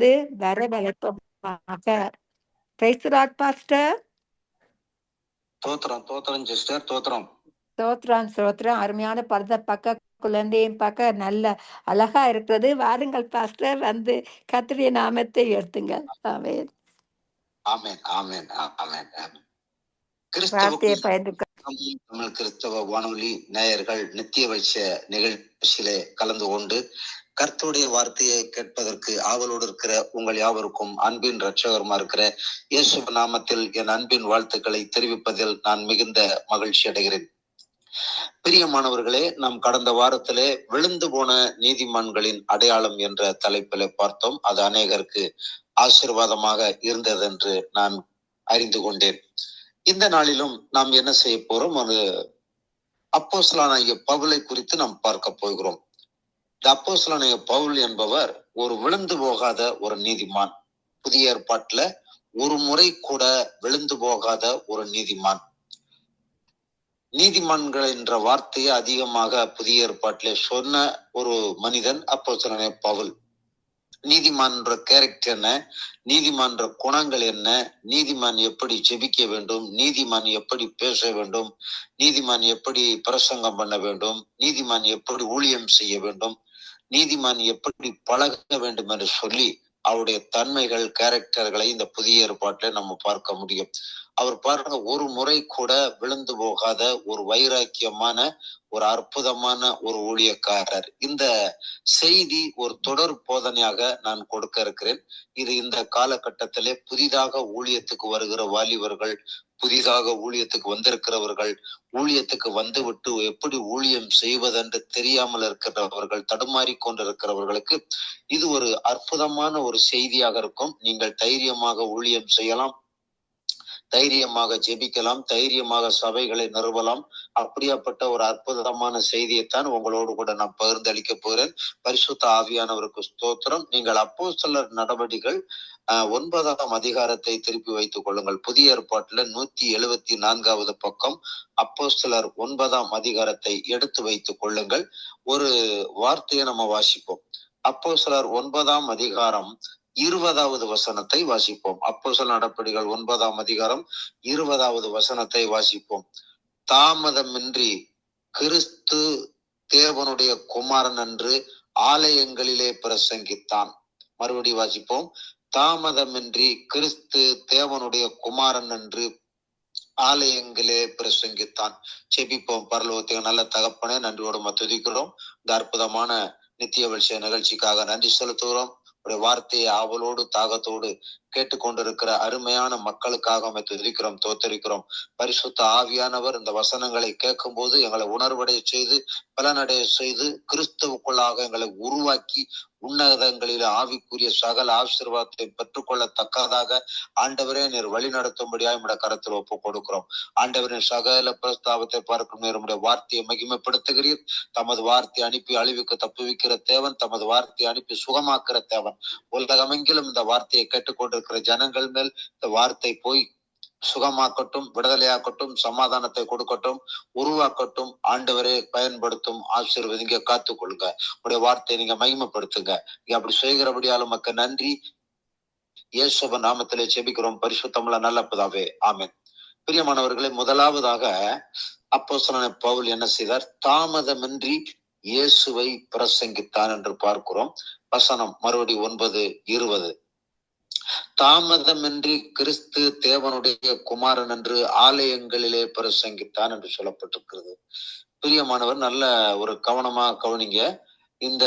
வந்து வரவழைப்போமாக. Praise the lord pastor. தோத்திரம் சிஸ்டர், தோத்திரம். ஸ்தோத்திரம். அருமையான பரத பக்க குழந்தையின் பக்க நல்ல அழகா இருக்கிறது. வாருங்கள் பாஸ்டர், வந்து கர்த்தருடைய நாமத்தை உயர்த்துங்கள். ஆமென். ஆமென் ஆமென் ஆமென் ஆமென். வார்த்தையை பயந்து தமிழ் கிறிஸ்தவ வானொலி நேயர்கள் நித்திய வைச்ச நிகழ்ச்சியிலே கலந்து கொண்டு கர்த்தருடைய வார்த்தையை கேட்பதற்கு ஆவலோடு இருக்கிற உங்கள் யாவருக்கும் அன்பின் இரட்சகருமா இருக்கிற இயேசு நாமத்தில் என் அன்பின் வாழ்த்துக்களை தெரிவிப்பதில் நான் மிகுந்த மகிழ்ச்சி அடைகிறேன். பிரியமானவர்களே, நாம் கடந்த வாரத்திலே விழுந்து போன நீதிமான்களின் அடையாளம் என்ற தலைப்பிலே பார்த்தோம். அது அநேகருக்கு ஆசீர்வாதமாக இருந்தது என்று நான் அறிந்து கொண்டேன். இந்த நாளிலும் நாம் என்ன செய்ய போறோம்? ஒரு அப்போஸ்தலனாகிய பவுலை குறித்து நாம் பார்க்க போகிறோம். அப்போஸ்தலனாகிய பவுல் என்பவர் ஒரு விழுந்து போகாத ஒரு நீதிமான். புதிய ஏற்பாட்டுல ஒரு முறை கூட விழுந்து போகாத ஒரு நீதிமான். நீதிமான்கள் என்ற வார்த்தையை அதிகமாக புதிய ஏற்பாட்டிலே சொன்ன ஒரு மனிதன் அப்போஸ்தலனாகிய பவுல். நீதிமான் கேரக்டர் என்ன, நீதிமான் குணங்கள் என்ன, நீதிமான் எப்படி ஜெபிக்க வேண்டும், நீதிமான் எப்படி பேச வேண்டும், நீதிமான் எப்படி பிரசங்கம் பண்ண வேண்டும், நீதிமான் எப்படி ஊழியம் செய்ய வேண்டும், நீதிமான் எப்படி பழக வேண்டும் என்று சொல்லி அவருடைய தன்மைகள், கேரக்டர்களை இந்த புதிய ஏற்பாட்டில நம்ம பார்க்க முடியும். அவர் பாருங்க, ஒரு முறை கூட விழுந்து போகாத ஒரு வைராக்கியமான ஒரு அற்புதமான ஒரு ஊழியக்காரர். இந்த செய்தி ஒரு தொடர் போதனையாக நான் கொடுக்க இருக்கிறேன். இது இந்த காலகட்டத்திலே புதிதாக ஊழியத்துக்கு வருகிற வாலிபர்கள், புதிதாக ஊழியத்துக்கு வந்திருக்கிறவர்கள், ஊழியத்துக்கு வந்துவிட்டு எப்படி ஊழியம் செய்வதென்று தெரியாமல் இருக்கிறவர்கள், தடுமாறி கொண்டிருக்கிறவர்களுக்கு இது ஒரு அற்புதமான ஒரு செய்தியாக இருக்கும். நீங்கள் தைரியமாக ஊழியம் செய்யலாம், தைரியமாக ஜெபிக்கலாம், தைரியமாக சபைகளை நிறுவலாம். அப்படியாப்பட்ட ஒரு அற்புதமான செய்தியைத்தான் உங்களோடு கூட நான் பகிர்ந்தளிக்க போகிறேன். பரிசுத்த ஆவியானவருக்கு ஸ்தோத்திரம். நீங்கள் அப்போஸ்தலர் நடவடிக்கைகள் 9ஆம் அதிகாரத்தை திருப்பி வைத்துக் கொள்ளுங்கள். புதிய ஏற்பாட்டுல 174வது பக்கம் அப்போஸ்தலர் 9ஆம் அதிகாரத்தை எடுத்து வைத்துக் கொள்ளுங்கள். ஒரு வார்த்தையை நம்ம வாசிப்போம். அப்போஸ்தலர் 9ஆம் அதிகாரம் 20வது வசனத்தை வாசிப்போம். அப்போஸ்தலர் நடபடிகள் 9ஆம் அதிகாரம் 20வது வசனத்தை வாசிப்போம். தாமதமின்றி கிறிஸ்து தேவனுடைய குமாரன் என்று ஆலயங்களிலே பிரசங்கித்தான். மறுபடி வாசிப்போம். தாமதமின்றி கிறிஸ்து தேவனுடைய குமாரன் என்று ஆலயங்களே பிரசங்கித்தான். செபிப்போம். பரலோகத்தை நல்ல தகப்பனே, நன்றியோடு துதிக்கிறோம். இந்த அற்புதமான நித்திய வெளிச்ச நிகழ்ச்சிக்காக நன்றி செலுத்துகிறோம். உடைய வார்த்தையை ஆவலோடு தாகத்தோடு கேட்டுக்கொண்டிருக்கிற அருமையான மக்களுக்காக துதிக்கிறோம், தோத்தரிக்கிறோம். பரிசுத்த ஆவியானவர் இந்த வசனங்களை கேட்கும் போது எங்களை உணர்வடைய செய்து, பலனடைய செய்து, கிறிஸ்துவுக்குள்ளாக எங்களை உருவாக்கி உன்னதங்களில் ஆவிக்குரிய சகல ஆசீர்வாதத்தை பெற்றுக்கொள்ளத்தக்கதாக ஆண்டவரே நீர் வழி நடத்தும்படியாக நம்முடைய கரத்தில் ஒப்பு கொடுக்கிறோம். ஆண்டவரின் சகல பிரஸ்தாபத்தை பார்க்கும் நேரமுடைய வார்த்தையை மகிமைப்படுத்துகிறீர். தமது வார்த்தையை அனுப்பி அழிவுக்கு தப்புவிக்கிற தேவன், தமது வார்த்தையை அனுப்பி சுகமாக்குற தேவன். உலகமெங்கிலும் இந்த வார்த்தையை கேட்டுக்கொண்டிருக்கிற ஜனங்கள் மேல் இந்த வார்த்தை போய் சுகமாக்கட்டும், விடுதலையாக்கட்டும், சமாதானத்தை கொடுக்கட்டும், உருவாக்கட்டும். ஆண்டவரே பயன்படுத்தும், ஆசீர்வதிங்க, காத்துக்கொள்ளுங்க. உடைய வார்த்தையை நீங்க மகிமைப்படுத்துங்க. நீங்க அப்படி செய்கிறபடியாலும் மக்கள் நன்றி. இயேசுவ நாமத்திலே ஜெபிக்கிறோம் பரிசுத்தமுள்ள நல்ல பிதாவே, ஆமென். பிரியமானவர்களே, முதலாவதாக அப்போஸ்தலனாகிய பவுல் என்ன செய்தார்? தாமதமின்றி இயேசுவை பிரசங்கித்தான் என்று பார்க்கிறோம். வசனம் மறுபடி 9:20. தாமதமின்றி கிறிஸ்து தேவனுடைய குமாரன் என்று ஆலயங்களிலே பிரசங்கித்தான் என்று சொல்லப்பட்டிருக்கிறது. பிரியமானவர், நல்ல ஒரு கவனமா கவனிங்க. இந்த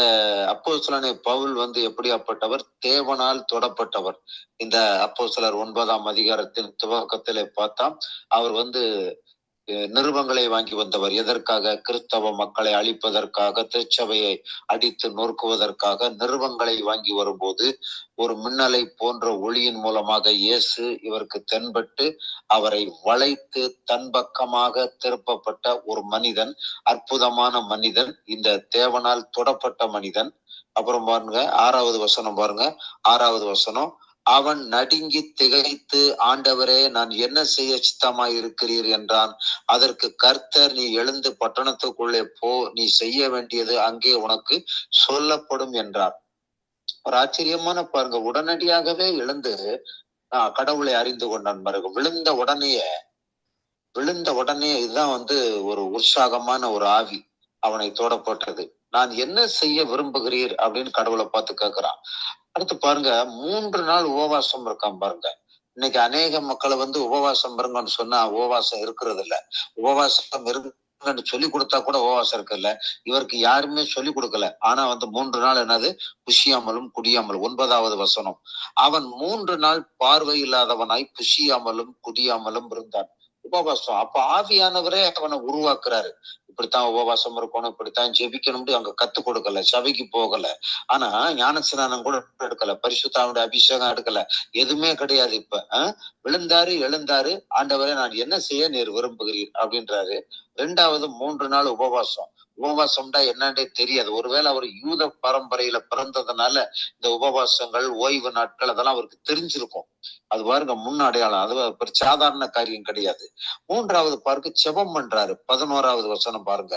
அப்போஸ்தலனாகிய பவுல் எப்படியாப்பட்டவர்? தேவனால் தொடப்பட்டவர். இந்த அப்போஸ்தலர் 9ஆம் அதிகாரத்தின் துவக்கத்திலே பார்த்தா அவர் நிருபங்களை வாங்கி வந்தவர். எதற்காக? கிறிஸ்தவ மக்களை அழிப்பதற்காக, திருச்சபையை அடித்து நொறுக்குவதற்காக நிருபங்களை வாங்கி வரும்போது ஒரு மின்னலை போன்ற ஒளியின் மூலமாக இயேசு இவருக்கு தென்பட்டு அவரை வளைத்து தன் பக்கமாக திருப்பப்பட்ட ஒரு மனிதன், அற்புதமான மனிதன், இந்த தேவனால் தொடப்பட்ட மனிதன். அப்புறம் பாருங்க 6வது வசனம், பாருங்க 6வது வசனம். அவன் நடுங்கி திகைத்து, ஆண்டவரே, நான் என்ன செய்ய சித்தமாய் இருக்கிறீர் என்றான். அதற்கு கர்த்தர், நீ எழுந்து பட்டணத்துக்குள்ளே போ, நீ செய்ய வேண்டியது அங்கே உனக்கு சொல்லப்படும் என்றார். ஒரு ஆச்சரியமான பாருங்க, உடனடியாகவே எழுந்து கடவுளை அறிந்து கொண்டான் பாருங்க. விழுந்த உடனே இதுதான் ஒரு உற்சாகமான ஒரு ஆவி அவனை தோடப்பட்டது. நான் என்ன செய்ய விரும்புகிறீர் அப்படின்னு கடவுளை பார்த்து கேட்கிறான். அடுத்து பாருங்க, 3 நாள் உபவாசம் இருக்கான் பாருங்க. இன்னைக்கு அநேக மக்களை உபவாசம் இருங்கன்னு சொன்னா உபவாசம் இருக்கிறது இல்ல. உபவாசம் இருங்கன்னு சொல்லி கொடுத்தா கூட உபவாசம் இருக்குல்ல. இவருக்கு யாருமே சொல்லி கொடுக்கல. ஆனா 3 நாள் என்னது, புசியாமலும் குடியாமலும். 9வது வசனம், அவன் 3 நாள் பார்வை இல்லாதவனாய் புசியாமலும் குடியாமலும் இருந்தான். உபவாசம். அப்ப ஆவியானவரே அவனை உருவாக்குறாரு. இப்படித்தான் உபவாசம் இருக்கணும், இப்படித்தான் ஜெபிக்கணும்னு அங்க கத்து கொடுக்கல, சபைக்கு போகல. ஆனா ஞானஸ்நானம் கூட எடுக்கல, பரிசுத்தாவுடைய அபிஷேகம் எடுக்கல, எதுவுமே கிடையாது. இப்ப விழுந்தாரு, எழுந்தாரு, ஆண்டவரே நான் என்ன செய்ய நீர் விரும்புகிறீர் அப்படின்றாரு. 2வது 3 நாள் உபவாசம். உபவாசம்டா என்னன்னே தெரியாது. ஒருவேளை அவர் யூத பரம்பரையில பிறந்ததுனால இந்த உபவாசங்கள், ஓய்வு நாட்கள் அதெல்லாம் அவருக்கு தெரிஞ்சிருக்கும். அது பாருங்க முன் அடையாளம். அது சாதாரண காரியம் கிடையாது. 3வது பாருங்க, செபம் பண்றாரு. 11வது வசனம் பாருங்க,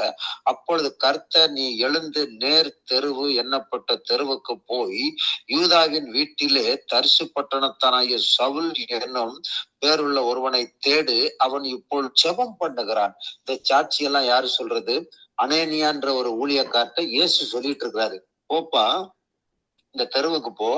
அப்பொழுது கர்த்தர் நீ எழுந்து நேர் தெருவு எண்ணப்பட்ட தெருவுக்கு போய் யூதாவின் வீட்டிலே தர்சு பட்டணத்தானாகிய சவுல் என்னும் பேருள்ள ஒருவனை தேடு, அவன் இப்போது செபம் பண்ணுகிறான். இந்த சாட்சியெல்லாம் யாரு சொல்றது? அனேனியான்ற ஒரு ஊழியக்கார்ட்ட இயேசு சொல்லிட்டு இருக்கிறாரு, போப்பா இந்த தெருவுக்கு போ,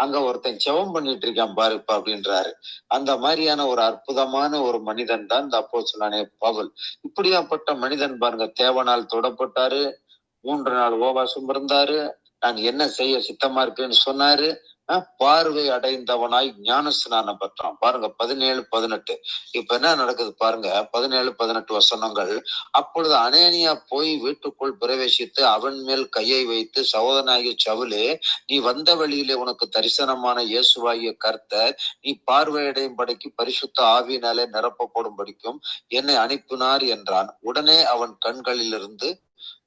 அங்க ஒருத்தன் செபம் பண்ணிட்டு இருக்கான் பாருப்பா அப்படின்றாரு. அந்த மாதிரியான ஒரு அற்புதமான ஒரு மனிதன் தான் இந்த அப்போஸ்தலனாகிய பவுல். இப்படியாப்பட்ட மனிதன் பாருங்க, தேவனால் தொடப்பட்டாரு, 3 நாள் உபவாசம் இருந்தாரு, நான் என்ன செய்ய சித்தமா இருக்குன்னு சொன்னாரு, பார்வை அடைந்தவனாய் ஞானஸ்நானம் பெற்றான். பாருங்க 17, 18. இப்ப என்ன நடக்குது பாருங்க, 17, 18 வசனங்கள். அப்பொழுது அனேனியா போய் வீட்டுக்குள் பிரவேசித்து அவன் மேல் கையை வைத்து, சகோதரனாகிய சவுலே, நீ வந்த வழியிலே உனக்கு தரிசனமான இயேசுவாகிய கர்த்தர் நீ பார்வையடையும்படிக்கு பரிசுத்த ஆவியினாலே நிரப்பப்படும்படிக்கும் என்னை அனுப்பினார் என்றான். உடனே அவன் கண்களிலிருந்து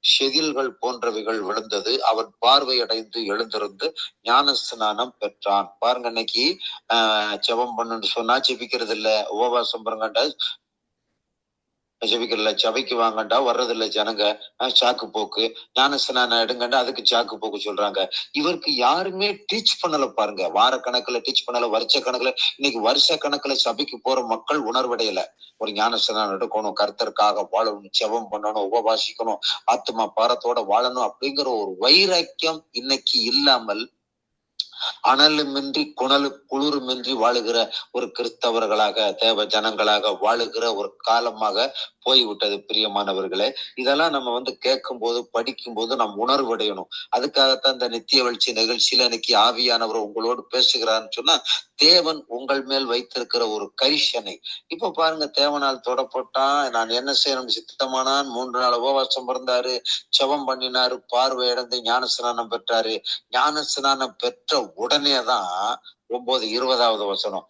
செதில்கள் போன்றவைகள் விழுந்தது. அவன் பார்வையடைந்து எழுந்திருந்து ஞானஸ்நானம் பெற்றான். பாருங்க, இன்னைக்கு ஜெபம் பண்ணுன்னு சொன்னா ஜெபிக்கிறது இல்ல, உபவாசம் பாருங்கண்டா ஜெபிக்கல, சபைக்கு வாங்கண்டா வர்றதில்ல ஜனங்க, சாக்கு போக்கு. ஞானஸ்நானம் எடுங்கண்டா அதுக்கு சாக்கு போக்கு சொல்றாங்க. இவருக்கு யாருமே டீச் பண்ணல பாருங்க. வார கணக்குல டீச் பண்ணல, வருஷ கணக்குல. இன்னைக்கு வருஷ கணக்குல சபைக்கு போற மக்கள் உணர்வடையல. ஒரு ஞானஸ்நானம் எடுக்கணும், கர்த்தருக்காக வாழணும், ஜெபம் பண்ணணும், உபவாசிக்கணும், ஆத்மா பாரத்தோட வாழணும் அப்படிங்கிற ஒரு வைராக்கியம் இன்னைக்கு இல்லாமல் அனலுமின்றி குளிருமின்றி வாழுகிற ஒரு கிறிஸ்தவர்களாக, தேவ ஜனங்களாக வாழுகிற ஒரு காலமாக போய்விட்டது. பிரியமானவர்களே, இதெல்லாம் நம்ம கேட்கும் போது, படிக்கும் போது நாம் உணர்வடையணும். அதுக்காகத்தான் இந்த நித்திய வெளிச்சி நிகழ்ச்சியில இன்னைக்கு ஆவியானவர் உங்களோடு பேசுகிறான்னு சொன்னா, தேவன் உங்கள் மேல் வைத்திருக்கிற ஒரு கரிசனை. இப்ப பாருங்க, தேவனால் தொடப்பட்டான், நான் என்ன செய்யணும் சித்தமானான், 3 நாள் உபவாசம் இருந்தாரு, செபம் பண்ணினாரு, பார்வை அடைந்து ஞானஸ்நானம் பெற்றாரு. ஞானஸ்நானம் பெற்ற உடனேதான் 9, 20வது வசனம்,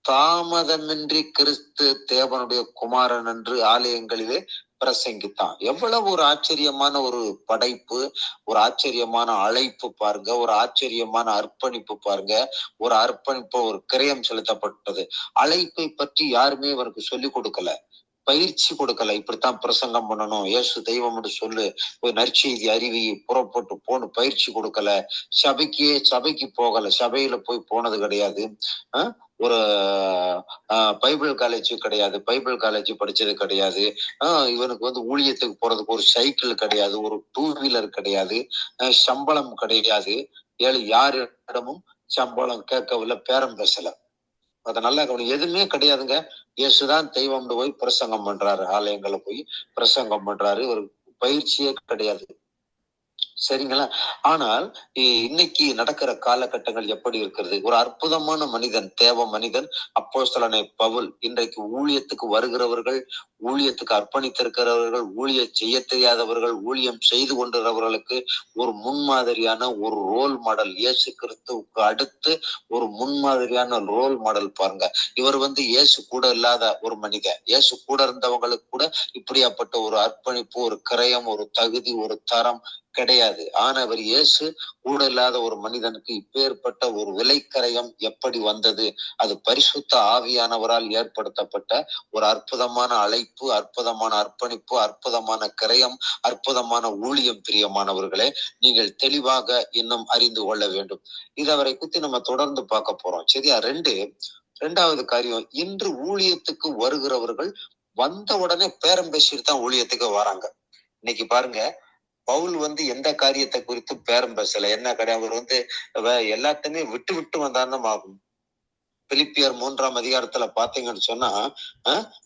தாமதமின்றி கிறிஸ்து தேவனுடைய குமாரன் என்று ஆலயங்களிலே பிரசங்கித்தான். எவ்வளவு ஒரு ஆச்சரியமான ஒரு படைப்பு, ஒரு ஆச்சரியமான அழைப்பு பாருங்க, ஒரு ஆச்சரியமான அர்ப்பணிப்பு பாருங்க. ஒரு அர்ப்பணிப்பு, ஒரு கிரயம் செலுத்தப்பட்டது. அழைப்பை பற்றி யாருமே இவருக்கு சொல்லிக் கொடுக்கல, பயிற்சி கொடுக்கல. இப்படித்தான் பிரசங்கம் பண்ணணும், இயேசு தெய்வம்னு சொல்லு, போய் நற்செய்தி அறிவி, புறப்பட்டு போன்னு பயிற்சி கொடுக்கல. சபைக்கு போகல, சபையில போய் போனது கிடையாது. ஒரு பைபிள் காலேஜ் கிடையாது, பைபிள் காலேஜ் படிச்சது கிடையாது. இவனுக்கு ஊழியத்துக்கு போறதுக்கு ஒரு சைக்கிள் கிடையாது, ஒரு 2 வீலர் கிடையாது, சம்பளம் கிடையாது, யாரிடமும் சம்பளம் கேட்கவில்லை, பேரம் பேசல. அதனால எதுவுமே கிடையாதுங்க. இயேசுதான் தெய்வம்னு போய் பிரசங்கம் பண்றாரு, ஆலயங்களை போய் பிரசங்கம் பண்றாரு. ஒரு பயிற்சியே கிடையாது. சரிங்களா? ஆனால் இன்னைக்கு நடக்கிற காலகட்டங்கள் எப்படி இருக்கிறது? ஒரு அற்புதமான மனிதன், தேவ மனிதன் அப்போஸ்தலனாகிய பவுல் இன்றைக்கு ஊழியத்துக்கு வருகிறவர்கள், ஊழியத்துக்கு அர்ப்பணித்திருக்கிறவர்கள், ஊழியம் செய்ய தெரியாதவர்கள், ஊழியம் செய்து கொண்டிருக்கிறவர்களுக்கு ஒரு முன்மாதிரியான ஒரு ரோல் மாடல். இயேசு கிறிஸ்துவுக்கு அடுத்து ஒரு முன்மாதிரியான ரோல் மாடல் பாருங்க. இவர் இயேசு கூட இல்லாத ஒரு மனிதன். இயேசு கூட இருந்தவங்களுக்கு கூட இப்படியாப்பட்ட ஒரு அர்ப்பணிப்பு, ஒரு கிரயம், ஒரு தகுதி, ஒரு தரம் கிடையாது. ஆனவர் இயேசு கூட இல்லாத ஒரு மனிதனுக்கு இப்பேற்பட்ட ஒரு விலைக்கரையம் எப்படி வந்தது? அது பரிசுத்த ஆவியானவரால் ஏற்படுத்தப்பட்ட ஒரு அற்புதமான அழைப்பு, அற்புதமான அர்ப்பணிப்பு, அற்புதமான கிரயம், அற்புதமான ஊழியம். பிரியமானவர்களே, நீங்கள் தெளிவாக இன்னும் அறிந்து கொள்ள வேண்டும். இது அவரை குறித்து நம்ம தொடர்ந்து பார்க்க போறோம். சரியா? ரெண்டாவது காரியம், இன்று ஊழியத்துக்கு வருகிறவர்கள் வந்த உடனே பேரம் பேசிட்டு தான் ஊழியத்துக்கு வராங்க. இன்னைக்கு பாருங்க, பவுல் எந்த காரியத்தை குறித்து பேரம் பேசல. என்ன கிடையாது, அவர் எல்லாத்தையுமே விட்டு விட்டு வந்தாருன்னு ஆகும். பிலிப்பியர் 3ஆம் அதிகாரத்துல பாத்தீங்கன்னு சொன்னா,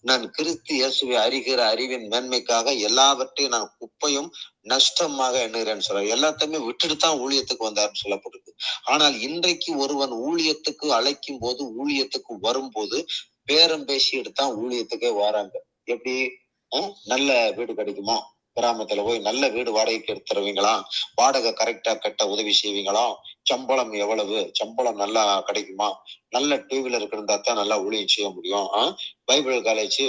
நான் கிறிஸ்து இயேசுவை அறிகிற அறிவின் மேன்மைக்காக எல்லாவற்றையும் நான் குப்பையும் நஷ்டமாக எண்ணுகிறேன்னு சொல்ற. எல்லாத்தையுமே விட்டுட்டு தான் ஊழியத்துக்கு வந்தாருன்னு சொல்லப்பட்டிருக்கு. ஆனால் இன்றைக்கு ஒருவன் ஊழியத்துக்கு அழைக்கும் போது, ஊழியத்துக்கு வரும்போது பேரம் பேசிட்டு தான் ஊழியத்துக்கே வராங்க. எப்படி? நல்ல வீடு கிடைக்குமா? கிராமத்துல போய் நல்ல வீடு வாடகைக்கு எடுத்துருவீங்களா? வாடகை கரெக்டா கட்ட உதவி செய்வீங்களா? சம்பளம் எவ்வளவு? சம்பளம் நல்லா கிடைக்குமா? நல்ல டூவீலர் இருந்தா தான் நல்லா ஊழியம் செய்ய முடியும். பைபிள் காலேஜ்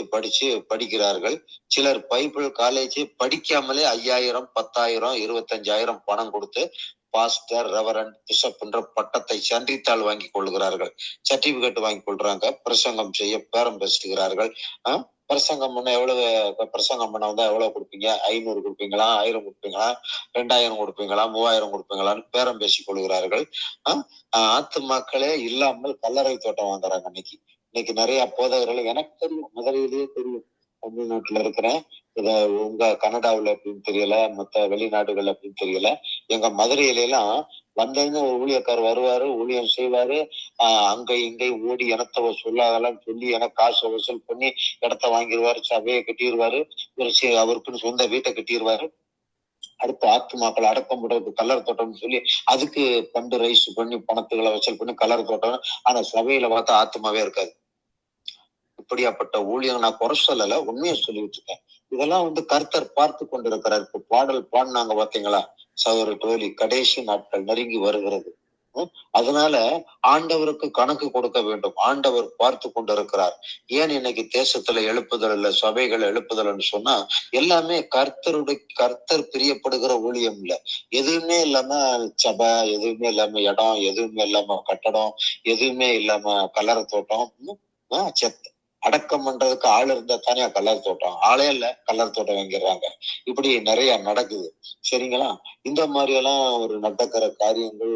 படிக்கிறார்கள். சிலர் பைபிள் காலேஜ் படிக்காமலே 5000, 10,000, 25,000 பணம் கொடுத்து பாஸ்டர், ரெவரண்ட், பிஷப் என்ற பட்டத்தை சன்றித்தாள் வாங்கி கொள்கிறார்கள். சர்டிபிகேட் வாங்கி கொள்றாங்க. பிரசங்கம் செய்ய பேரம் பேசுகிறார்கள். பிரசங்கம் பண்ண பிரசங்கம் பண்ண வந்தா எவ்வளவு கொடுப்பீங்க? 500 கொடுப்பீங்களா? 1000 கொடுப்பீங்களா? 2000 கொடுப்பீங்களா? 3000 கொடுப்பீங்களான்னு பேரம் பேசிக் கொள்கிறார்கள். ஆத்துமாக்களே இல்லாமல் கல்லறை தோட்டம் வாங்குறாங்க. இன்னைக்கு நிறைய போதகர்கள், எனக்கு தெரியும், மதுரையிலேயே தெரியும். தமிழ்நாட்டுல இருக்கிறேன். உங்க கனடாவுல அப்படின்னு தெரியல, மத்த வெளிநாடுகள் அப்படின்னு தெரியல. எங்க மதுரையில எல்லாம் வந்ததுன்னு ஒரு ஊழியக்கார் வருவாரு, ஊழியம் செய்வாரு. அங்க இங்கே ஓடி இனத்தை சொல்லாதெல்லாம் சொல்லி எனக்கு காசு வசூல் பண்ணி இடத்த வாங்கிடுவாரு, சபையை கட்டிடுவாரு, அவருக்குன்னு சொந்த வீட்டை கட்டிடுவாரு. அடுத்து ஆத்துமாக்கள் அடக்கம் பண்றதுக்கு கலர் தோட்டம்னு சொல்லி அதுக்கு பண்டு ரைஸ் பண்ணி பணத்துகளை வசூல் பண்ணி கலர் தோட்டம். ஆனா சபையில பார்த்தா ஆத்துமாவே இருக்காது. இப்படியாப்பட்ட ஊழியம் நான் குறை சொல்லல, உண்மையை சொல்லிட்டு இருக்கேன். இதெல்லாம் கர்த்தர் பார்த்து கொண்டிருக்கிறார். இப்ப பாடல் பாடினாங்க பாத்தீங்களா சகோதர தோழி, கடைசி நாட்கள் நெருங்கி வருகிறது. அதனால ஆண்டவருக்கு கணக்கு கொடுக்க வேண்டும். ஆண்டவர் பார்த்து கொண்டிருக்கிறார். ஏன் இன்னைக்கு தேசத்துல எழுப்புதல் இல்ல, சபைகள் எழுப்புதல்னு சொன்னா எல்லாமே கர்த்தர் பிரியப்படுகிற ஊழியம் இல்ல. எதுவுமே இல்லாம சபை, எதுவுமே இல்லாம இடம், எதுவுமே இல்லாம கட்டடம், எதுவுமே இல்லாம கலர் தோட்டம். அடக்கம் பண்றதுக்கு ஆள் இருந்தா தானே கலர் தோட்டம், ஆளே இல்ல கலர் தோட்டம் வாங்கிடுறாங்க. இப்படி நிறைய நடக்குது. சரிங்களா? இந்த மாதிரி எல்லாம் ஒரு நடக்கிற காரியங்கள்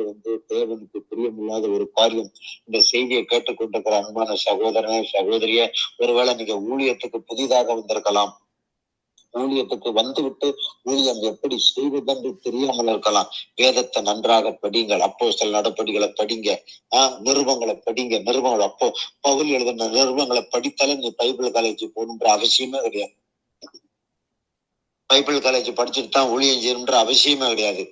தேவனுக்கு பிரியமில்லாத ஒரு காரியம். இந்த செய்தியை கேட்டுக்கொண்டிருக்கிற அன்பான சகோதரனே, சகோதரிய, ஒருவேளை நீங்க ஊழியத்துக்கு புதிதாக வந்திருக்கலாம். ஊழியத்துக்கு வந்துவிட்டு ஊழியம் எப்படி செய்வதென்று தெரியாமல் இருக்கலாம். வேதத்தை நன்றாக படிங்கள். அப்போஸ்தலர் நடபடிகளை படிங்க. நிருபங்களை படிங்க. அப்போ பவுல் எழுதின நிருபங்களை படித்தாலே நீ பைபிள் காலேஜ் போகணுன்ற அவசியமே கிடையாது. பைபிள் காலேஜ் படிச்சுட்டு தான் ஊழியம் செய்யணுன்ற அவசியமே கிடையாது.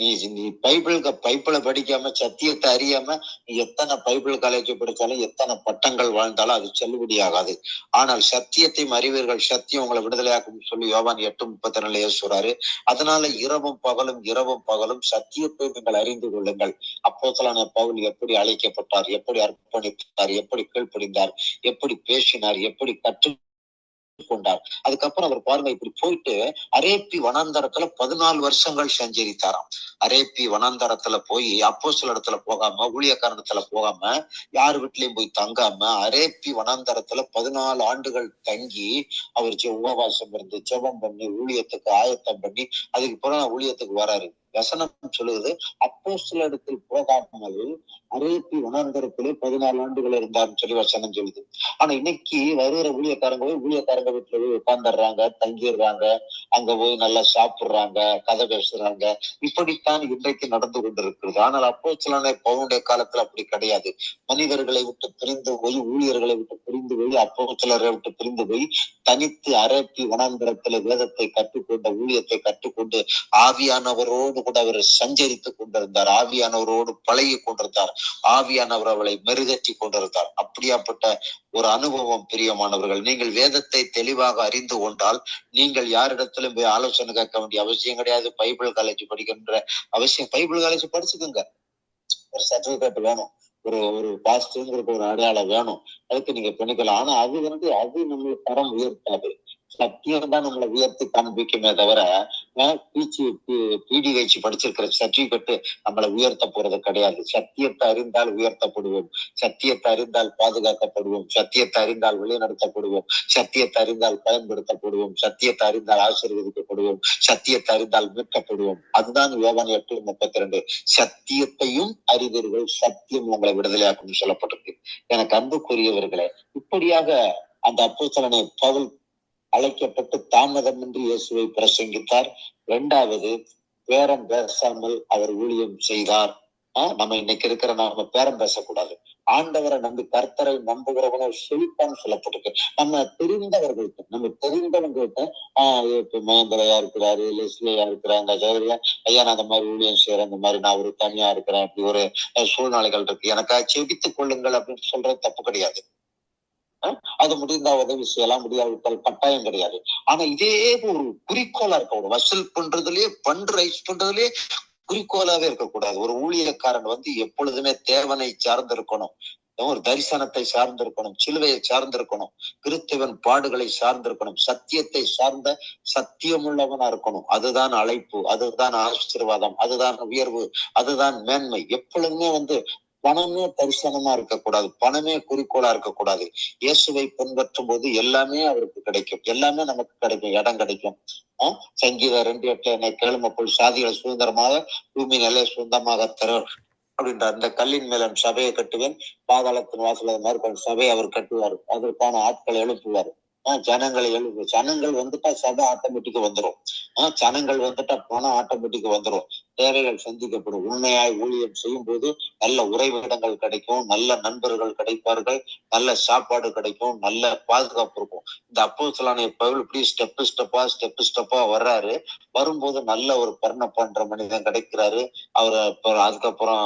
நீ பைபிளை படிக்காம, சத்தியத்தை அறியாம நீ எத்தனை பைபிள் காலேஜ் படிச்சாலும், எத்தனை பட்டங்கள் வாழ்ந்தாலும் அது செல்லுபடி ஆகாது. ஆனால் சத்தியத்தையும் அறிவீர்கள், சத்தியம் உங்களை விடுதலையாக்கும் சொல்லி யோவான் 8:32 சொல்றாரு. அதனால இரவும் பகலும் சத்தியத்தை நீங்கள் அறிந்து கொள்ளுங்கள். அப்போஸ்தலனான பவுல் எப்படி அழைக்கப்பட்டார், எப்படி அர்ப்பணித்தார், எப்படி கீழ்ப்படிந்தார், எப்படி பேசினார், எப்படி கற்று கொண்டார். அதுக்கப்புறம் அவர் பாருங்க, இப்படி போயிட்டு அரேபி வனாந்தரத்துல 14 வருஷங்கள் சஞ்சரித்தாராம். அரேபி வனாந்தரத்துல போய் அப்போஸ்தலர் இடத்துல போகாம, ஊழியக்காரத்துல போகாம, யார் வீட்லயும் போய் தங்காம, அரேபி வனாந்தரத்துல 14 ஆண்டுகள் தங்கி அவர் உபவாசம் இருந்து ஜெபம் பண்ணி ஊழியத்துக்கு ஆயத்தம் பண்ணி அதுக்கு பிறகு ஊழியத்துக்கு வராரு. வசனம் சொல்லுது, அப்போஸ்தலர் இடத்தில் போகாமல் அரேபி வனாந்தரத்திலே 14 ஆண்டுகள் இருந்தாருன்னு சொல்லி வசனம் சொல்லுது. ஆனா இன்னைக்கு வருகிற ஊழியக்காரங்க வீட்டுல போய் உட்கார்ந்துடுறாங்க, தங்கிடுறாங்க, அங்க போய் நல்லா சாப்பிடுறாங்க, கதை பேசுறாங்க. இப்படித்தான் இன்றைக்கு நடந்து கொண்டிருக்கிறது. ஆனால் அப்போஸ்தலனான பவுலுடைய காலத்துல அப்படி கிடையாது. மனிதர்களை விட்டு பிரிந்து போய், ஊழியர்களை விட்டு பிரிந்து போய், அப்போஸ்தலரை விட்டு பிரிந்து போய் தனித்து அரேபி வனாந்தரத்துல வேதத்தை கற்றுக்கொண்ட, ஊழியத்தை கற்றுக்கொண்டு ஆவியானவரோடு கூட அவர் சஞ்சரித்துக் கொண்டிருந்தார். ஆவியானவரோடு பழகி கொண்டிருந்தார். ஆவியானவர் அவளை மெருகேற்றி கொண்டிருந்தார். அப்படியாப்பட்ட ஒரு அனுபவம். பிரியமானவர்கள், நீங்கள் வேதத்தை தெளிவாக அறிந்து கொண்டால் நீங்கள் யாரிடத்திலும் போய் ஆலோசனை கேட்க வேண்டிய அவசியம் கிடையாது. பைபிள் காலேஜ் படிக்கின்ற அவசியம், பைபிள் காலேஜ் படிச்சுக்கோங்க. ஒரு சர்டிபிகேட் வேணும், ஒரு பாஸ்டர்ங்கிறது ஒரு அடையாளம் வேணும், அதுக்கு நீங்க பண்ணிக்கலாம். ஆனா அது அது நம்மளை தரம் உயர்த்தாது. சத்தியம் தான் நம்மளை உயர்த்தி காண்பிக்குமே தவிர PDH படிச்சிருக்கிற சர்டிபிகேட் நம்மளை உயர்த்த போறது கிடையாது. சத்தியத்தை அறிந்தால் உயர்த்தப்படுவோம், சத்தியத்தை அறிந்தால் பாதுகாக்கப்படுவோம், சத்தியத்தை அறிந்தால் வழிநடத்தப்படுவோம், சத்தியத்தை அறிந்தால் பயன்படுத்தப்படுவோம், சத்தியத்தை அறிந்தால் ஆசீர்வதிக்கப்படுவோம், சத்தியத்தை அறிந்தால் மீட்கப்படுவோம். அதுதான் யோவான் 8:32. சத்தியத்தையும் அறிவீர்கள், சத்தியம் உங்களை விடுதலையாக்கும் சொல்லப்பட்டிருக்கு. எனக்கு அன்புக்குரியவர்களே, இப்படியாக அந்த அப்போஸ்தலனாகிய பவுல் அழைக்கப்பட்டு தாமதமின்றி இயேசுவை பிரசங்கித்தார். இரண்டாவது, பேரம் பேசாமல் அவர் ஊழியம் செய்தார். நம்ம இன்னைக்கு இருக்கிற நாம பேரம் பேசக்கூடாது. ஆண்டவரை நம்பி கர்த்தரை நம்புகிறவனோ செழிப்பான்னு சொல்லப்பட்டிருக்கு. நம்ம தெரிந்தவங்ககிட்ட இப்ப மகேந்திரையா இருக்கிறாரு, லெஸ்லியா இருக்கிறாங்க, ஐயா நான் அந்த மாதிரி ஊழியம் செய்யறேன், இந்த மாதிரி நான் ஒரு தனியா இருக்கிறேன், இப்படி ஒரு சூழ்நிலைகள் இருக்கு, எனக்காக செபித்துக் கொள்ளுங்கள் அப்படின்னு சொல்றது தப்பு கிடையாது. அது முடிந்தா உதவி செய்யலாம், முடியாவிட்டால் கட்டாயம் கிடையாது. ஆனா இதே ஒரு குறிக்கோளா இருக்க, ஒரு வசூல் பண்றதுலயே ஃபண்ட் ரைஸ் பண்றதுலயே குறிக்கோளாவே இருக்கக்கூடாது. ஒரு ஊழியக்காரன் எப்பொழுதுமே தேவனை சார்ந்திருக்கணும், ஒரு தரிசனத்தை சார்ந்திருக்கணும், சிலுவையை சார்ந்திருக்கணும், கிறிஸ்துவன் பாடுகளை சார்ந்திருக்கணும், சத்தியத்தை சார்ந்த சத்தியமுள்ளவனா இருக்கணும். அதுதான் அழைப்பு, அதுதான் ஆசீர்வாதம், அதுதான் உயர்வு, அதுதான் மேன்மை. எப்பொழுதுமே பணமே தரிசனமா இருக்கக்கூடாது, பணமே குறிக்கோளா இருக்கக்கூடாது. இயேசுவை பின்பற்றும் போது எல்லாமே அவருக்கு கிடைக்கும், எல்லாமே நமக்கு கிடைக்கும், இடம் கிடைக்கும். சங்கீதம் 2:8 என்னை கேளுமக்குள் சாதிகளை சுதந்திரமாக பூமி நிலை சொந்தமாக தர அப்படின்ற அந்த கல்லின் மேல சபையை கட்டுவேன், பாதாளத்தின் வாசல் அது மாதிரி சபையை அவர் கட்டுவார், அதற்கான ஆட்களை எழுப்புவார். ஜனங்களை ஜனங்கள் வந்துட்டா சபை ஆட்டோமேட்டிக்கா வந்துடும். ஜனங்கள் வந்துட்டா பணம் ஆட்டோமேட்டிக்கா வந்துடும். தேவைகள் சந்திக்கப்படும். உண்மையாய் ஊழியம் செய்யும் போது நல்ல உறைவிடங்கள் கிடைக்கும், நல்ல நண்பர்கள் கிடைப்பார்கள், நல்ல சாப்பாடு கிடைக்கும், நல்ல பாதுகாப்பு இருக்கும். இந்த அப்போஸ்தலனாகிய பவுல் இப்படி ஸ்டெப் ஸ்டெப்பா வர்றாரு. வரும்போது நல்ல ஒரு பர்னப்பான்ற மனிதன் கிடைக்கிறாரு. அவர் அதுக்கப்புறம்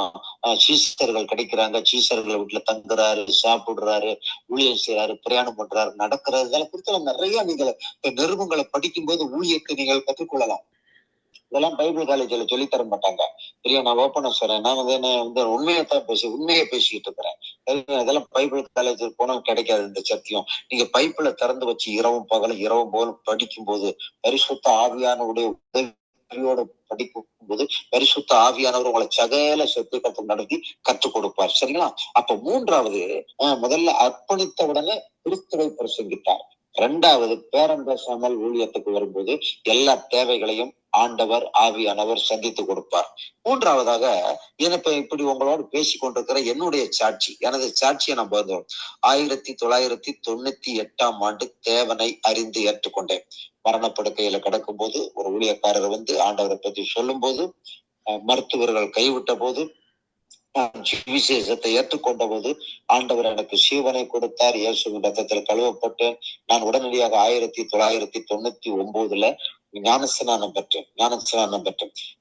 சீசர்கள் கிடைக்கிறாங்க, சீசர்கள் வீட்டுல தங்குறாரு, சாப்பிடுறாரு, ஊழியம் செய்யறாரு, பிரயாணம் பண்றாரு, நடக்கிறது. இதெல்லாம் குறித்து நிறைய நீங்கள் நிருபங்களை படிக்கும் போது ஊழியத்தை நீங்கள் கற்றுக்கொள்ளலாம். இதெல்லாம் பைபிள் காலேஜ்ல சொல்லி தர மாட்டாங்க. சரியா, நான் ஓப்பனா சொல்றேன். நான் உண்மையைத்தான் உண்மையை பேசிக்கிட்டு இருக்கிறேன். இதெல்லாம் பைபிள் காலேஜ் போனாலும் கிடைக்காது இந்த சத்தியம். நீங்க பைபிளை திறந்து வச்சு இரவும் பகலும் படிக்கும் போது, பரிசுத்த ஆவியானவருடைய உதவியோடு படிக்கும் போது, பரிசுத்த ஆவியானவர் உங்களை சகல சொத்துக்கள் நடத்தி கற்றுக் கொடுப்பார். சரிங்களா? அப்ப மூன்றாவது, முதல்ல அர்ப்பணித்த உடனே கிறிஸ்துவை பிரசங்கித்தார். இரண்டாவது, பேரம் பேசாமல் ஊழியத்துக்கு வரும்போது எல்லா தேவைகளையும் ஆண்டவர் ஆவியானவர் சந்தித்து கொடுப்பார். மூன்றாவதாக, இப்படி உங்களோடு பேசி கொண்டிருக்கிற என்னுடைய சாட்சி, எனது சாட்சியை நான் பகிர்ந்தோம். 1998 தேவனை அறிந்து ஏற்றுக்கொண்டேன். மரணப்படுக்கையில கிடக்கும் போது ஒரு ஊழியக்காரர் ஆண்டவரை பற்றி சொல்லும் போது, மருத்துவர்கள் கைவிட்ட போது, சுவிசேஷத்தை ஏற்றுக்கொண்ட போது ஆண்டவர் எனக்கு சீவனை கொடுத்தார். இயேசுவின் ரத்தத்தில் கழுவப்பட்டேன். நான் உடனடியாக 1999 ஞானஸ்நானம் பெற்றேன்.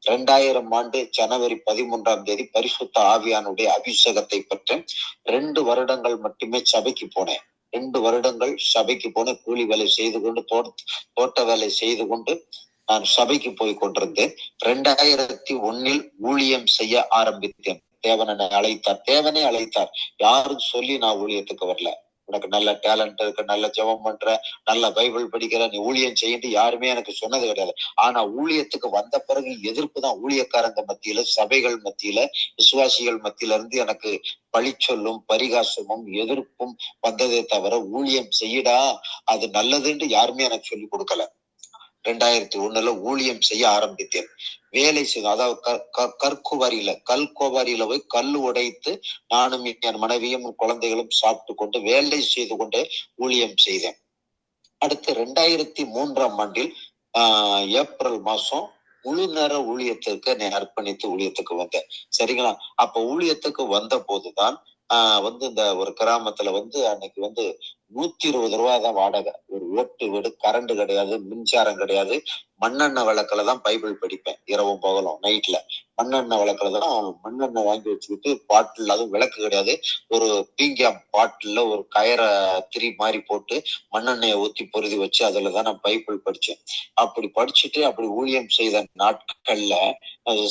2000 ஜனவரி 13 பரிசுத்த ஆவியானுடைய அபிஷேகத்தை பெற்றேன். 2 வருடங்கள் மட்டுமே சபைக்கு போனேன். 2 வருடங்கள் சபைக்கு போன, கூலி வேலை செய்து கொண்டு, தோட்ட வேலை செய்து கொண்டு நான் சபைக்கு போய் கொண்டிருந்தேன். 2001 ஊழியம் செய்ய ஆரம்பித்தேன். தேவனை அழைத்தார், தேவனே அழைத்தார். யாரும் சொல்லி நான் ஊழியத்துக்கு வரல. உனக்கு நல்ல டேலண்ட் இருக்கு, நல்ல ஜெபம் பண்ற, நல்ல பைபிள் படிக்கிற, நீ ஊழியம் செய்யிட்டு யாருமே எனக்கு சொன்னது கிடையாது. ஆனா ஊழியத்துக்கு வந்த பிறகு எதிர்ப்பு தான். ஊழியக்காரங்க மத்தியில, சபைகள் மத்தியில, விசுவாசிகள் மத்தியில இருந்து எனக்கு பழி சொல்லும், பரிகாசமும், எதிர்ப்பும் வந்ததே தவிர ஊழியம் செய்யடா அது நல்லதுன்னு யாருமே எனக்கு சொல்லி கொடுக்கல. 2001 ஊழியம் செய்ய ஆரம்பித்தேன். வேலை செய்த, அதாவது கல்கோவாரியில போய் கல் உடைத்து நானும் என் மனைவியும் குழந்தைகளும் சாப்பிட்டு கொண்டு வேலை செய்து கொண்டே ஊழியம் செய்தேன். அடுத்து 2003 ஏப்ரல் மாசம் முழு நேர ஊழியத்திற்கு என்னை அர்ப்பணித்து ஊழியத்துக்கு வந்தேன். சரிங்களா? அப்ப ஊழியத்துக்கு வந்த போதுதான் இந்த ஒரு கிராமத்துல அன்னைக்கு 120 ரூபா தான் வாடகை. ஒரு ஓட்டு வீடு, கரண்ட் கிடையாது, மின்சாரம் கிடையாது. மண்ணெண்ணெய் விளக்குல தான் பைபிள் படிப்பேன் இரவும் பகலும். நைட்ல மண்ணெண்ணெய் விளக்குல தான் மண்ணெண்ணெய் வாங்கி வச்சுக்கிட்டு, பாட்டில், அதுவும் விளக்கு கிடையாது, ஒரு பீங்காம் பாட்டில்ல ஒரு கயரை திரி மாதிரி போட்டு மண்ணெண்ணெயை ஊத்தி பொருதி வச்சு அதுலதான் நான் பைபிள் படிச்சேன். அப்படி படிச்சுட்டு அப்படி ஊழியம் செய்த நாட்கள்ல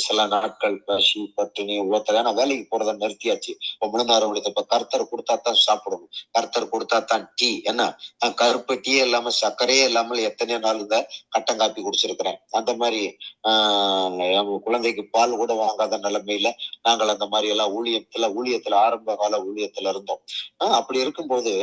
சில நாட்கள் பசி பட்டினி ஊத்தல. நான் வேலைக்கு போறதை நிறுத்தியாச்சு. இப்ப முழுநாரம் இப்ப கர்த்தர் கொடுத்தா தான் சாப்பிடணும், கர்த்தர் கொடுத்தா தான் டீ. என்ன, கருப்பு டீயே இல்லாம சர்க்கரையே இல்லாமல் எத்தனையோ நாள் இந்த கட்டன் காப்பி குடிச்சிருக்கிறேன். அந்த மாதிரி குழந்தைக்கு பால் கூட வாங்காத நிலைமையில நாங்கள் அந்த மாதிரி எல்லாம் ஊழியத்துல ஆரம்ப கால ஊழியத்துல இருந்தோம். அப்படி இருக்கும்போது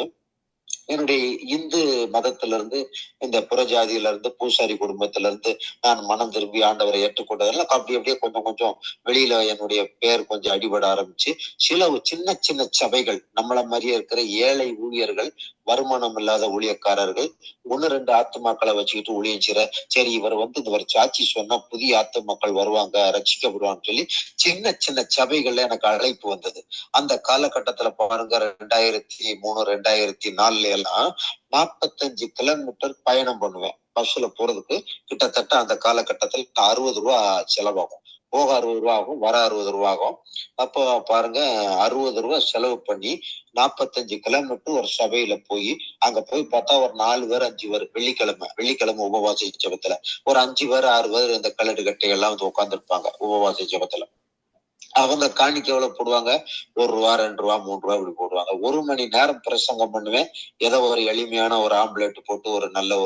என்னுடைய இந்து மதத்தில இருந்து, இந்த புறஜாதியில இருந்து, பூசாரி குடும்பத்தில இருந்து நான் மனம் திரும்பி ஆண்டவரை ஏற்றுக்கொண்டதெல்லாம் அப்படியே கொஞ்சம் கொஞ்சம் வெளியில என்னுடைய பேர் கொஞ்சம் அடிபட ஆரம்பிச்சு, சில சின்ன சின்ன சபைகள் நம்மள மாதிரியே இருக்கிற ஏழை ஊழியர்கள், வருமானம் இல்லாத ஊழியக்காரர்கள் 1, 2 ஆத்துமாக்களை வச்சுக்கிட்டு ஊழியம் செய்ற, சரி இவர் சாட்சி சொன்னா புதிய ஆத்துமாக்கள் வருவாங்க, ரட்சிக்கப்படுவான்னு சொல்லி சின்ன சின்ன சபைகள்ல எனக்கு அழைப்பு வந்தது. அந்த காலகட்டத்துல பாருங்க 2003, 2004 எல்லாம் 45 கிலோமீட்டர் பயணம் பண்ணுவேன். பஸ்ல போறதுக்கு கிட்டத்தட்ட அந்த காலகட்டத்தில் 60 ரூபா செலவாகும். போக 60 ரூபா ஆகும், வர 60 ரூபா ஆகும். அப்போ பாருங்க 60 ரூபா செலவு பண்ணி 45 கிலோமீட்டர் ஒரு சபையில போய் அங்க போய் பார்த்தா ஒரு 4 பேர் 5 பேர் வெள்ளிக்கிழமை உபவாச ஜெபத்துல ஒரு 5 பேர் 6 பேர் இந்த கல்லடு கட்டை எல்லாம் வந்து உட்கார்ந்துருப்பாங்க உபவாச ஜெபத்துல. அவங்க காணிக்க எவ்வளவு போடுவாங்க? 1 ரூபா, 2 ரூபா, 3 ரூபா இப்படி போடுவாங்க. 1 மணி நேரம் பிரசங்கம் பண்ணுவேன். ஏதோ ஒரு எளிமையான ஒரு ஆம்லெட் போட்டு ஒரு நல்ல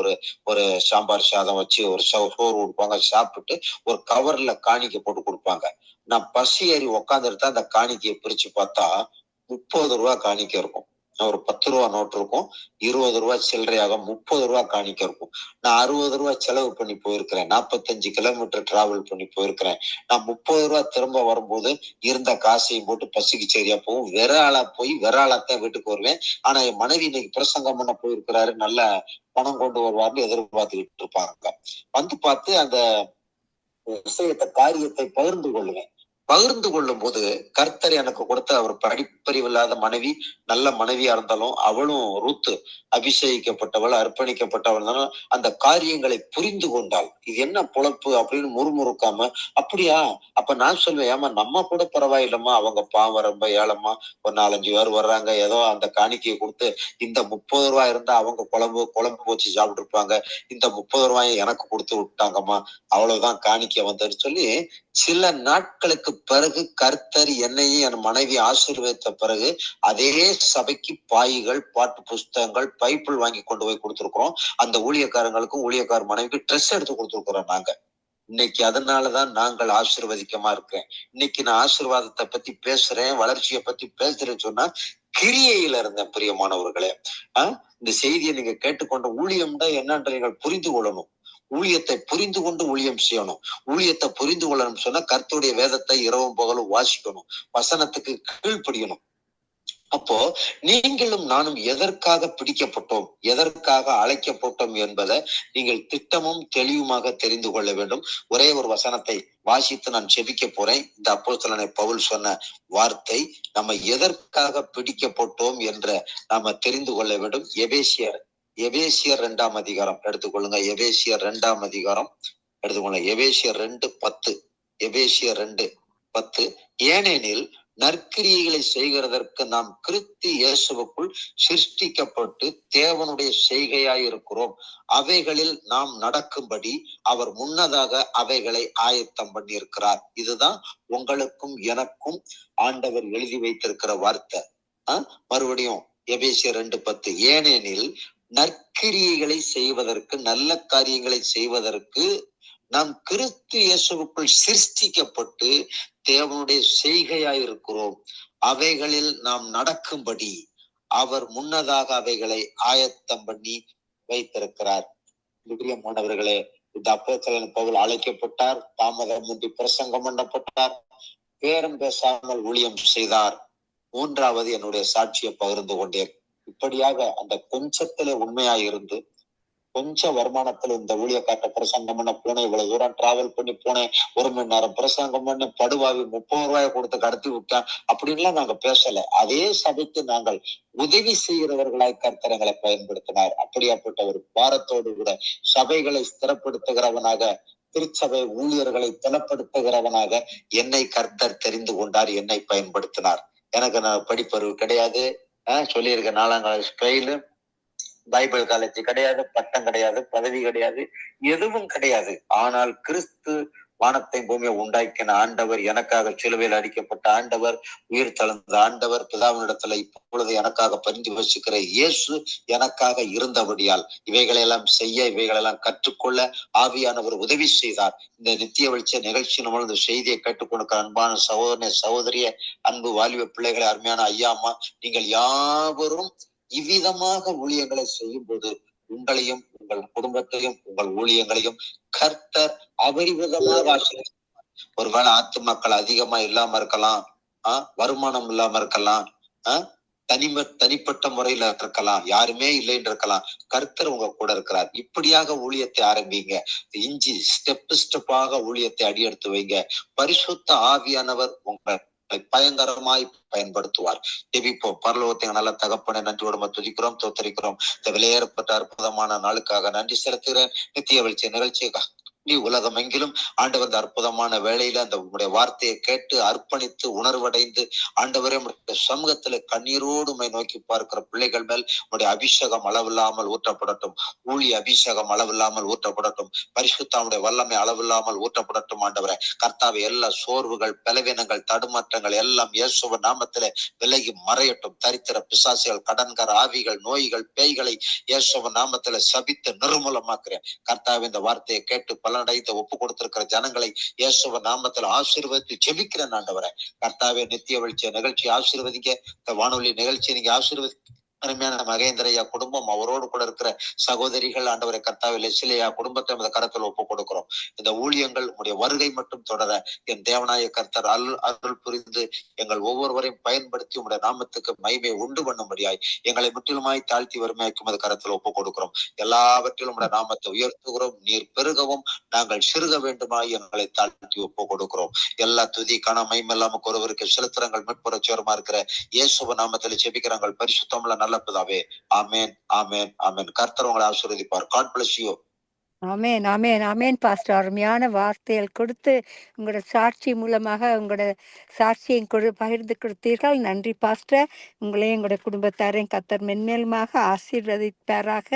ஒரு சாம்பார் சாதம் வச்சு ஒரு சோறு கொடுப்பாங்க. சாப்பிட்டு ஒரு கவர்ல காணிக்க போட்டு கொடுப்பாங்க. நான் பசி ஏறி உக்காந்துட்டு அந்த காணிக்கையை பிரிச்சு பார்த்தா 30 ரூபா காணிக்க இருக்கும். ஒரு 10 ரூபா நோட்டு இருக்கும், 20 ரூபா சில்லறையாக 30 ரூபா காணிக்க இருக்கும். நான் 60 ரூபா செலவு பண்ணி போயிருக்கிறேன். 45 கிலோமீட்டர் டிராவல் பண்ணி போயிருக்கிறேன். நான் 30 ரூபா திரும்ப வரும்போது இருந்த காசையும் போட்டு பசிக்கு சரியா போகும். வெற ஆளாத்தான் வீட்டுக்கு வருவேன். ஆனா என் மனைவி இன்னைக்கு பிரசங்கம் பண்ண போயிருக்கிறாரு, நல்ல பணம் கொண்டு வருவார்னு எதிர்பார்த்துக்கிட்டு இருப்பாங்க. வந்து பார்த்து அந்த காரியத்தை பகிர்ந்து கொள்ளுவேன். பகிர்ந்து கொள்ளும் போது கர்த்தர் எனக்கு கொடுத்த அவர் படிப்பறிவு இல்லாத மனைவி, நல்ல மனைவியா இருந்தாலும் அவளும் ரூத்து அபிஷேகிக்கப்பட்டவள், அர்ப்பணிக்கப்பட்டவள் தானே, அந்த காரியங்களை புரிந்து கொண்டாள். இது என்ன பொழப்பு அப்படின்னு முறுமுறுக்காம, அப்படியா? அப்ப நான் சொல்வேன், ஏமா நம்ம கூட பரவாயில்லம்மா, அவங்க பாவம் ரொம்ப ஏழம்மா, ஒரு 4-5 பேர் வர்றாங்க, ஏதோ அந்த காணிக்கையை கொடுத்து இந்த 30 ரூபாய் இருந்தா அவங்க குழம்பு வச்சு சாப்பிட்டு இருப்பாங்க, இந்த 30 ரூபாயை எனக்கு கொடுத்து விட்டாங்கம்மா, அவ்வளவுதான் காணிக்கை வந்ததுன்னு சொல்லி சில நாட்களுக்கு பிறகு கர்த்தர் என்னையும் என் மனைவி ஆசீர்வதித்த பிறகு அதே சபைக்கு பாய்கள், பாட்டு புஸ்தகங்கள், பைபிள் வாங்கி கொண்டு போய் கொடுத்திருக்கிறோம். அந்த ஊழியக்காரங்களுக்கும் ஊழியக்கார மனைவிக்கு ட்ரெஸ் எடுத்து கொடுத்திருக்கிறோம் நாங்க. இன்னைக்கு அதனாலதான் நாங்கள் ஆசீர்வதிக்கமா இருக்கிறேன். இன்னைக்கு நான் ஆசீர்வாதத்தை பத்தி பேசுறேன், வளர்ச்சியை பத்தி பேசுறேன்னு சொன்னா கிரியையில இருந்தேன். பிரியமானவர்களே, இந்த செய்தியை நீங்க கேட்டுக்கொண்ட ஊழியம்னா என்னன்ற நீங்கள் புரிந்து கொள்ளணும். ஊழியத்தை புரிந்து கொண்டு ஊழியம் செய்யணும். ஊழியத்தை புரிந்து கொள்ளணும் சொன்னா கர்த்தருடைய வேதத்தை இரவும் பகலும் வாசிக்கணும், வசனத்துக்கு கீழ்ப்படியணும். அப்போ நீங்களும் நானும் எதற்காக பிடிக்கப்பட்டோம், எதற்காக அழைக்கப்பட்டோம் என்பதை நீங்கள் திட்டமும் தெளிவுமாக தெரிந்து கொள்ள வேண்டும். ஒரே ஒரு வசனத்தை வாசித்து நான் செபிக்க போறேன். இந்த அப்போஸ்தலனாகிய பவுல் சொன்ன வார்த்தை நம்ம எதற்காக பிடிக்கப்பட்டோம் என்ற நாம தெரிந்து கொள்ள வேண்டும். எபேசியர் 2ஆம் அதிகாரம் எடுத்துக்கொள்ளுங்க. எபேசியர் 2ஆம் அதிகாரம் எடுத்துக்கொள்ளுங்க. எபேசியர் 2:10. எபேசியர் 2:10. ஏனெனில் நற்கிரியைகளை செய்கிறதற்கு நாம் கிறிஸ்து இயேசுவுக்குள் சிருஷ்டிக்கப்பட்டு தேவனுடைய செய்கையாய் இருக்கிறோம். அவைகளில் நாம் நடக்கும்படி அவர் முன்னதாக அவைகளை ஆயத்தம் பண்ணி இருக்கிறார். இதுதான் உங்களுக்கும் எனக்கும் ஆண்டவர் எழுதி வைத்திருக்கிற வார்த்தை. மறுபடியும் எபேசியர் 2:10. ஏனெனில் நற்கிரியைகளை செய்வதற்கு, நல்ல காரியங்களை செய்வதற்கு நாம் கிறிஸ்து இயேசுவுக்குள் சிருஷ்டிக்கப்பட்டு தேவனுடைய செய்கையாய் இருக்கிறோம். அவைகளில் நாம் நடக்கும்படி அவர் முன்னதாக அவைகளை ஆயத்தம் பண்ணி வைத்திருக்கிறார். பிரியமானவர்களே, இந்த அப்போஸ்தலன் பவுல் அழைக்கப்பட்டார், தாமதமின்றி பிரசங்கம் பண்ணப்பட்டார், பேரம் பேசாமல் ஊழியம் செய்தார். 3வது என்னுடைய சாட்சியை பகிர்ந்து கொண்டேன். இப்படியாக அந்த கொஞ்சத்திலே உண்மையாய் இருந்து, கொஞ்சம் வருமானத்துல இந்த ஊழியக்காட்ட பிரசங்கம் பண்ண போனேன், இவ்வளவு தூரம் டிராவல் பண்ணி போனேன், 1 மணி நேரம் பிரசங்கம் பண்ண, படுவாவி 30 ரூபாய் கொடுத்து கடத்தி விட்டேன் அப்படின்லாம் நாங்க பேசல. அதே சபைக்கு நாங்கள் உதவி செய்கிறவர்களாய் கர்த்தர் எங்களை பயன்படுத்தினார். அப்படியாப்பட்ட ஒரு பாரத்தோடு கூட சபைகளை ஸ்திரப்படுத்துகிறவனாக, திருச்சபை ஊழியர்களை திலப்படுத்துகிறவனாக என்னை கர்த்தர் தெரிந்து கொண்டார், என்னை பயன்படுத்தினார். எனக்கு நான் படிப்பறிவு கிடையாது, சொல்லியிருக்க 4ஆம் கிளாஸ் ஃபெயிலு, பைபிள் காலேஜ் கிடையாது, பட்டம் கிடையாது, பதவி கிடையாது, எதுவும் கிடையாது. ஆனால் கிறிஸ்து வானத்தை பூமியை உண்டாக்கின ஆண்டவர், எனக்காக சிலுவையில் அடிக்கப்பட்ட ஆண்டவர், உயிர் தழுந்த ஆண்டவர், பிதாவினிடத்துல இப்பொழுது எனக்காக பரிந்து வசிக்கிற இயேசு எனக்காக இருந்தபடியால் இவைகளெல்லாம் செய்ய, இவைகளெல்லாம் கற்றுக்கொள்ள ஆவியானவர் உதவி செய்தார். இந்த நித்திய வெளிச்ச நிகழ்ச்சி மூலம் இந்த செய்தியை கேட்டுக்கொடுக்கிற அன்பான சகோதரனே, சகோதரிய, அன்பு வாலிப பிள்ளைகளை, அருமையான ஐயா அம்மா, நீங்கள் யாவரும் இவ்விதமாக ஊழியங்களை செய்யும் போது உங்களையும் உங்கள் குடும்பத்தையும் உங்கள் ஊழியங்களையும் கர்த்தர் அபரிவிதமாக ஆசீர்வதிப்பார். ஒருவேளை ஆத்துமாக்கள் அதிகமா இல்லாம இருக்கலாம், வருமானம் இல்லாம இருக்கலாம், தனிப்பட்ட முறையில இருக்கலாம், யாருமே இல்லைன்னு இருக்கலாம். கர்த்தர் உங்க கூட இருக்கிறார். இப்படியாக ஊழியத்தை ஆரம்பிங்க. ஸ்டெப்பாக ஊழியத்தை அடியெடுத்து வைங்க. பரிசுத்த ஆவியானவர் உங்களை பயங்கரமாய் பயன்படுத்துவார். ஜெபிப்போம். பரலோகத்தை நல்ல தகப்பனை நன்றியோடு துதிக்கிறோம், தோத்தரிக்கிறோம். இந்த விலையேறப்பட்ட அற்புதமான நாளுக்காக நன்றி செலுத்துகிறேன். நித்திய வெளிச்ச நிகழ்ச்சிக்காக உலகம் எங்கிலும் ஆண்டவர் இந்த அற்புதமான வேளையில அந்த உங்களுடைய வார்த்தையை கேட்டு அர்ப்பணித்து உணர்வடைந்து ஆண்டவரே சமூகத்துல கண்ணீரோடு நோக்கி பார்க்கிற பிள்ளைகள் மேல் உங்களுடைய அபிஷேகம் அளவில்லாமல் ஊற்றப்படட்டும். ஊழிய அபிஷேகம் அளவில்லாமல் ஊற்றப்படட்டும். பரிசுத்தாவுடைய வல்லமை அளவில்லாமல் ஊற்றப்படட்டும். ஆண்டவரே கர்த்தாவை எல்லா சோர்வுகள், பலவீனங்கள், தடுமாற்றங்கள் எல்லாம் இயேசுவின் நாமத்திலே விலகி மறையட்டும். தரித்திர பிசாசுகள், கடன்கார ஆவிகள், நோய்கள், பேய்களை இயேசுவின் நாமத்திலே சபித்து நிர்மூலமாக்குறேன். கர்த்தாவை இந்த வார்த்தையை கேட்டு பலனடைந்து ஒப்பு கொடுத்திருக்கிற ஜனங்களை இயேசுவின் நாமத்தில் ஆசீர்வதித்து ஜெபிக்கிறேன். ஆண்டவரே கர்த்தாவே நித்திய வெளிச்ச நிகழ்ச்சி ஆசீர்வதிங்க. இந்த வானொலி நிகழ்ச்சி நீங்க ஆசீர்வதி அருமையான மகேந்திரையா குடும்பம், அவரோடு கூட இருக்கிற சகோதரிகள், ஆண்டவரை கர்த்தாவே லெசிலியா குடும்பத்தை இந்த கரத்தில் ஒப்பு கொடுக்கிறோம். இந்த ஊழியங்கள் உங்களுடைய வருகை மட்டும் தொடர என் தேவனாய கர்த்தர் அருள் புரிந்து எங்கள் ஒவ்வொருவரையும் பயன்படுத்தி உங்களுடைய நாமத்துக்கு மகிமை உண்டு பண்ணும்படியாய் எங்களை முற்றிலுமாய் தாழ்த்தி வறுமையாக்கும் அது கரத்தில் ஒப்பு கொடுக்கிறோம். எல்லாவற்றிலும் உங்களுடைய நாமத்தை உயர்த்துகிறோம். நீர் பெருகவும் நாங்கள் சிறுக வேண்டுமாய் எங்களை தாழ்த்தி ஒப்பு கொடுக்கிறோம். எல்லா துதி கன மகிமெல்லாம் ஒருவருக்கு செலுத்துறங்கள் மீட்புற சேருமா இருக்கிற இயேசுவ நாமத்தில் செபிக்கிறாங்கள். பரிசுத்தமுள்ள நல்ல பிதாவே. ஆமென், ஆமென், ஆமென். கர்த்தர் உங்களை ஆசீர்வதிப்பார். God bless you. Amen, amen, amen pastor. அருமையான வார்த்தைகள் கொடுத்து உங்களோட சாட்சி மூலமாக உங்களோட சாட்சியை பகிர்ந்து கொடுத்தீர்கள். நன்றி பாஸ்டர். உங்களையும் உங்களோட குடும்பத்தாரையும் கர்த்தர் மென்மேலுமாக ஆசீர்வதிப்பாராக.